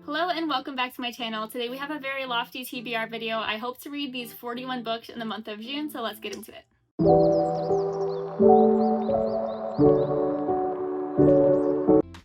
Hello and welcome back to my channel. Today we have a very lofty TBR video. I hope to read these 41 books in the month of June, so let's get into it.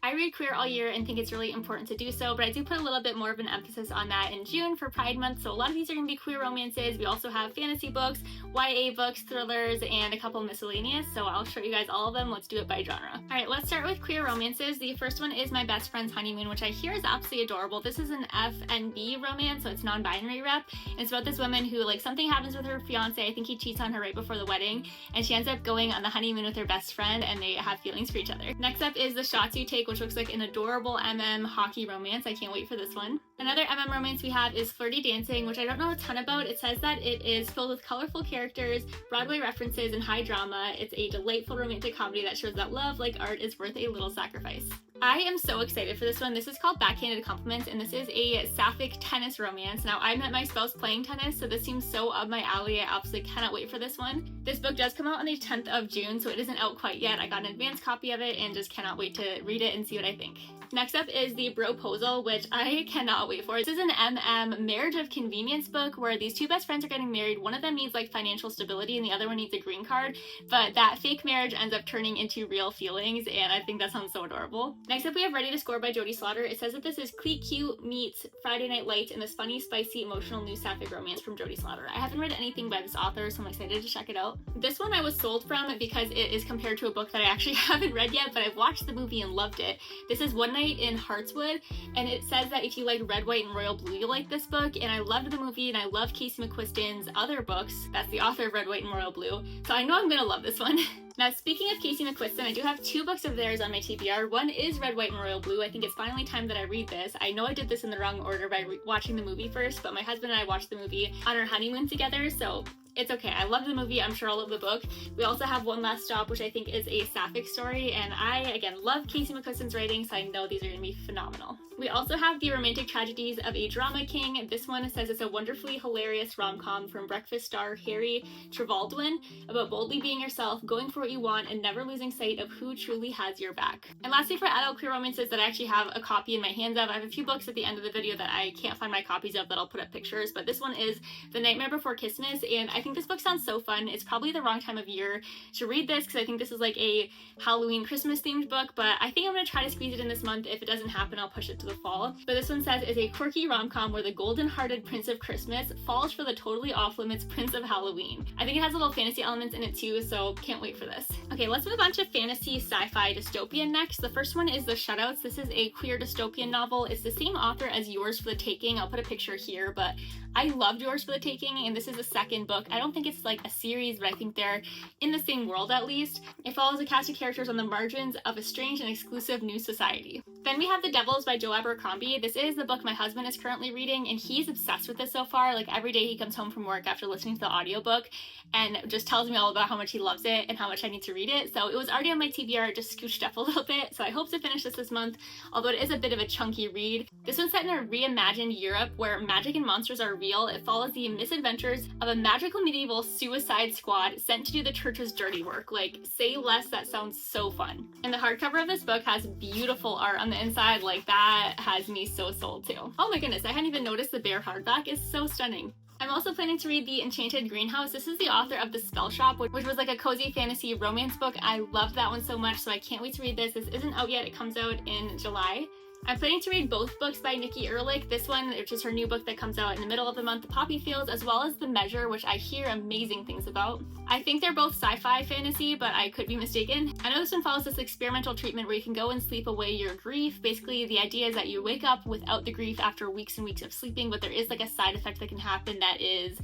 I read queer all year and think it's really important to do so, but I do put a little bit more of an emphasis on that in June for Pride Month, so a lot of these are going to be queer romances. We also have fantasy books, YA books, thrillers, and a couple miscellaneous, so I'll show you guys all of them. Let's do it by genre. Alright, let's start with queer romances. The first one is My Best Friend's Honeymoon, which I hear is absolutely adorable. This is an FNB romance, so it's non-binary rep, and it's about this woman who, something happens with her fiance. I think he cheats on her right before the wedding, and she ends up going on the honeymoon with her best friend, and they have feelings for each other. Next up is The Shots You Take, which looks like an adorable hockey romance. I can't wait for this one. Another romance we have is Flirty Dancing, which I don't know a ton about. It says that it is filled with colorful characters, Broadway references, and high drama. It's a delightful romantic comedy that shows that love, like art, is worth a little sacrifice. I am so excited for this one. This is called Backhanded Compliments, and this is a sapphic tennis romance. Now, I met my spouse playing tennis, so this seems so up my alley. I absolutely cannot wait for this one. This book does come out on the 10th of June, so it isn't out quite yet. I got an advanced copy of it and just cannot wait to read it and see what I think. Next up is The Broposal, which I cannot wait for. This is an marriage of convenience book where these two best friends are getting married. One of them needs financial stability and the other one needs a green card, but that fake marriage ends up turning into real feelings, and I think that sounds so adorable. Next up we have Ready to Score by Jodie Slaughter. It says that this is cute meets Friday Night Lights and this funny, spicy, emotional new sapphic romance from Jodie Slaughter. I haven't read anything by this author, so I'm excited to check it out. This one I was sold from because it is compared to a book that I actually haven't read yet, but I've watched the movie and loved it. This is One Night in Heartswood, and it says that if you like Red, White, and Royal Blue, you'll like this book, and I loved the movie, and I love Casey McQuiston's other books. That's the author of Red, White, and Royal Blue, so I know I'm gonna love this one. Now, speaking of Casey McQuiston, I do have two books of theirs on my TBR. One is Red, White, and Royal Blue. I think it's finally time that I read this. I know I did this in the wrong order by watching the movie first, but my husband and I watched the movie on our honeymoon together, so it's okay. I love the movie. I'm sure I'll love the book. We also have One Last Stop, which I think is a sapphic story, and I, again, love Casey McQuiston's writing, so I know these are going to be phenomenal. We also have The Romantic Tragedies of a Drama King. This one says it's a wonderfully hilarious rom-com from breakfast star Harry Trevaldwin about boldly being yourself, going for what you want, and never losing sight of who truly has your back. And lastly, for adult queer romances that I actually have a copy in my hands of, I have a few books at the end of the video that I can't find my copies of that I'll put up pictures, but this one is The Nightmare Before Christmas, and I think this book sounds so fun. It's probably the wrong time of year to read this because I think this is a Halloween Christmas themed book, but I think I'm going to try to squeeze it in this month. If it doesn't happen, I'll push it to the fall. But this one says, is a quirky rom-com where the golden-hearted Prince of Christmas falls for the totally off-limits Prince of Halloween. I think it has little fantasy elements in it too, so can't wait for this. Okay, let's move on to fantasy sci-fi dystopian next. The first one is The Shutouts. This is a queer dystopian novel. It's the same author as Yours for the Taking. I'll put a picture here, but I loved Yours for the Taking, and this is the second book. I don't think it's a series, but I think they're in the same world at least. It follows a cast of characters on the margins of a strange and exclusive new society. Then we have The Devils by Joe Abercrombie. This is the book my husband is currently reading, and he's obsessed with this so far. Every day he comes home from work after listening to the audiobook and just tells me all about how much he loves it and how much I need to read it. So it was already on my TBR, it just scooched up a little bit, so I hope to finish this month, although it is a bit of a chunky read. This one's set in a reimagined Europe where magic and monsters are real. It follows the misadventures of a magical medieval suicide squad sent to do the church's dirty work. Say less, that sounds so fun. And the hardcover of this book has beautiful art on the inside. That has me so sold too. Oh my goodness, I hadn't even noticed the bare hardback is so stunning. I'm also planning to read The Enchanted Greenhouse. This is the author of The Spell Shop, which was a cozy fantasy romance book. I loved that one so much, so I can't wait to read this. This isn't out yet. It comes out in July. I'm planning to read both books by Nikki Ehrlich. This one, which is her new book that comes out in the middle of the month, Poppy Fields, as well as The Measure, which I hear amazing things about. I think they're both sci-fi fantasy, but I could be mistaken. I know this one follows this experimental treatment where you can go and sleep away your grief. Basically, the idea is that you wake up without the grief after weeks and weeks of sleeping, but there is a side effect that can happen that is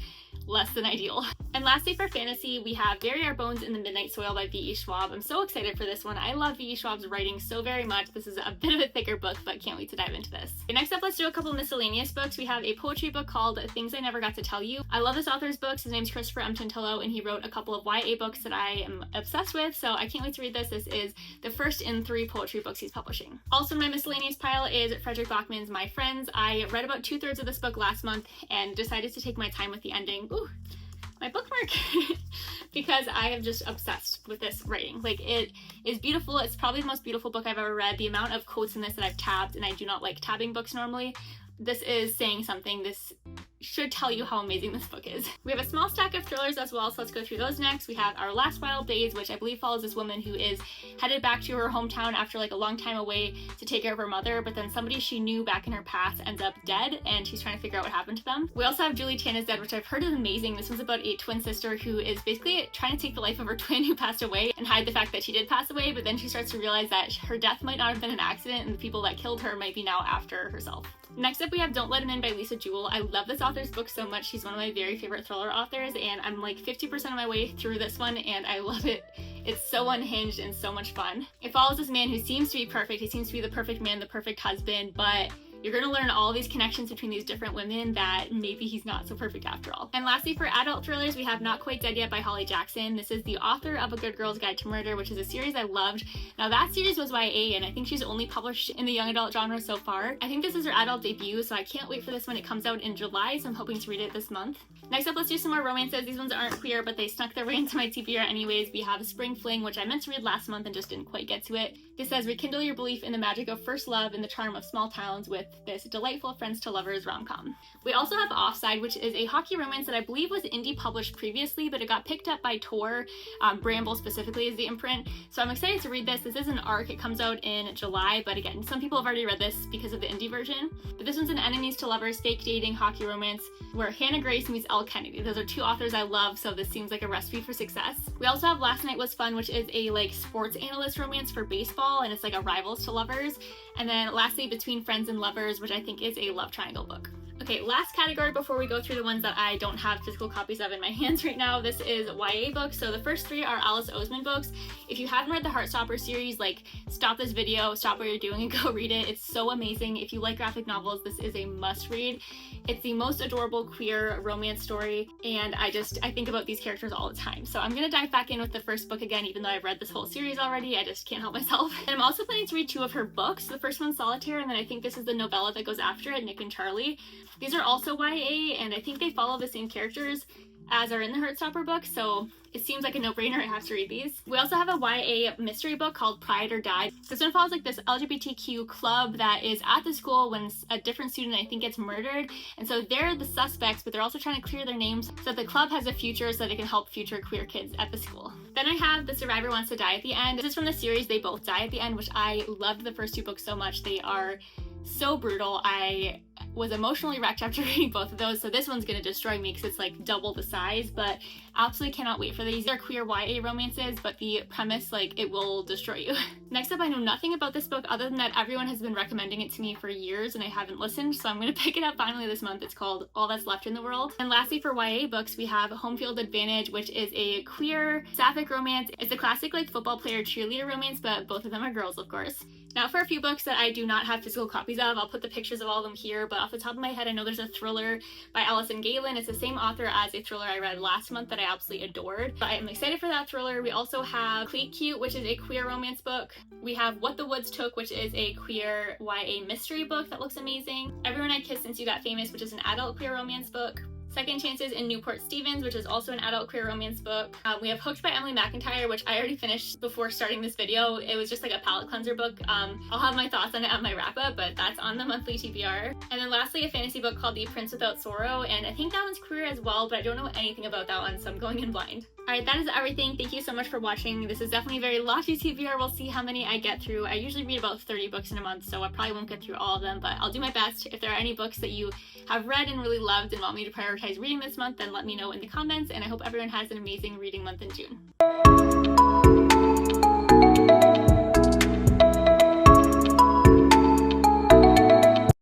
less than ideal. And lastly, for fantasy, we have Bury Our Bones in the Midnight Soil by V.E. Schwab. I'm so excited for this one. I love V.E. Schwab's writing so very much. This is a bit of a thicker book, but can't wait to dive into this. Okay, next up, let's do a couple miscellaneous books. We have a poetry book called Things I Never Got to Tell You. I love this author's books. His name's Christopher M. Tintillo, and he wrote a couple of YA books that I am obsessed with, so I can't wait to read this. This is the first in 3 poetry books he's publishing. Also in my miscellaneous pile is Frederick Bachman's My Friends. I read about 2/3 of this book last month and decided to take my time with the ending. Ooh. my bookmark because I am just obsessed with this writing. Like, it is beautiful. It's probably the most beautiful book I've ever read. The amount of quotes in this that I've tabbed, and I do not like tabbing books normally. This is saying something. This should tell you how amazing this book is. We have a small stack of thrillers as well, so let's go through those next. We have Our Last Wild Days, which I believe follows this woman who is headed back to her hometown after like a long time away to take care of her mother, but then somebody she knew back in her past ends up dead, and she's trying to figure out what happened to them. We also have Julie Tan is Dead, which I've heard is amazing. This one's about a twin sister who is basically trying to take the life of her twin who passed away and hide the fact that she did pass away, but then she starts to realize that her death might not have been an accident and the people that killed her might be now after herself. Next up, we have Don't Let Him In by Lisa Jewell. I love this author's book so much. She's one of my very favorite thriller authors, and I'm like 50% of my way through this one, and I love it. It's so unhinged and so much fun. It follows this man who seems to be perfect. He seems to be the perfect man, the perfect husband, but you're gonna learn all these connections between these different women that maybe he's not so perfect after all. And lastly, for adult thrillers, we have Not Quite Dead Yet by Holly Jackson. This is the author of A Good Girl's Guide to Murder, which is a series I loved. Now that series was YA, and I think she's only published in the young adult genre so far. I think this is her adult debut, so I can't wait for this one. It comes out in July, so I'm hoping to read it this month. Next up, let's do some more romances. These ones aren't queer, but they snuck their way into my TBR anyways. We have Spring Fling, which I meant to read last month and just didn't quite get to it. This says, rekindle your belief in the magic of first love and the charm of small towns with this delightful friends to lovers rom-com. We also have Offside, which is a hockey romance that I believe was indie published previously, but it got picked up by Tor. Bramble specifically is the imprint. So I'm excited to read this. This is an arc. It comes out in July, but again, some people have already read this because of the indie version. But this one's an enemies to lovers, fake dating, hockey romance, where Hannah Grace meets Elle Kennedy. Those are two authors I love, so this seems like a recipe for success. We also have Last Night Was Fun, which is a like sports analyst romance for baseball, and it's like a rivals to lovers. And then lastly, Between Friends and Lovers, which I think is a love triangle book. Okay, last category before we go through the ones that I don't have physical copies of in my hands right now. This is YA books. So the first three are Alice Oseman books. If you haven't read the Heartstopper series, like, stop this video, stop what you're doing and go read it. It's so amazing. If you like graphic novels, this is a must read. It's the most adorable queer romance story, and I think about these characters all the time. So I'm gonna dive back in with the first book again, even though I've read this whole series already. I just can't help myself. And I'm also planning to read two of her books. The first one's Solitaire, and then I think this is the novella that goes after it, Nick and Charlie. These are also YA, and I think they follow the same characters as are in the Heartstopper book, so it seems like a no-brainer. I have to read these. We also have a YA mystery book called Pride or Die. This one follows like this LGBTQ club that is at the school when a different student, I think, gets murdered, and so they're the suspects, but they're also trying to clear their names so that the club has a future so they can help future queer kids at the school. Then I have The Survivor Wants to Die at the End. This is from the series They Both Die at the End, which I loved the first two books so much. They are so brutal. I was emotionally wrecked after reading both of those, so this one's gonna destroy me because it's like double the size, but absolutely cannot wait for these. They're queer YA romances, but the premise, like, it will destroy you. Next up, I know nothing about this book other than that everyone has been recommending it to me for years and I haven't listened, so I'm gonna pick it up finally this month. It's called All That's Left in the World. And lastly, for YA books, we have Home Field Advantage, which is a queer sapphic romance. It's a classic like football player cheerleader romance, but both of them are girls, of course. Now for a few books that I do not have physical copies of, I'll put the pictures of all of them here, but off the top of my head, I know there's a thriller by Allison Galen. It's the same author as a thriller I read last month that I absolutely adored, but I am excited for that thriller. We also have Cleat Cute, which is a queer romance book. We have What the Woods Took, which is a queer YA mystery book that looks amazing. Everyone I Kissed Since You Got Famous, which is an adult queer romance book. Second Chances in Newport Stevens, which is also an adult queer romance book. We have Hooked by Emily McIntyre, which I already finished before starting this video. It was just like a palate cleanser book. I'll have my thoughts on it at my wrap up, but that's on the monthly TBR. And then lastly, a fantasy book called The Prince Without Sorrow, and I think that one's queer as well, but I don't know anything about that one, so I'm going in blind. Alright, that is everything. Thank you so much for watching. This is definitely a very lofty TBR. We'll see how many I get through. I usually read about 30 books in a month, so I probably won't get through all of them, but I'll do my best. If there are any books that you have read and really loved and want me to prioritize reading this month, then let me know in the comments, and I hope everyone has an amazing reading month in June.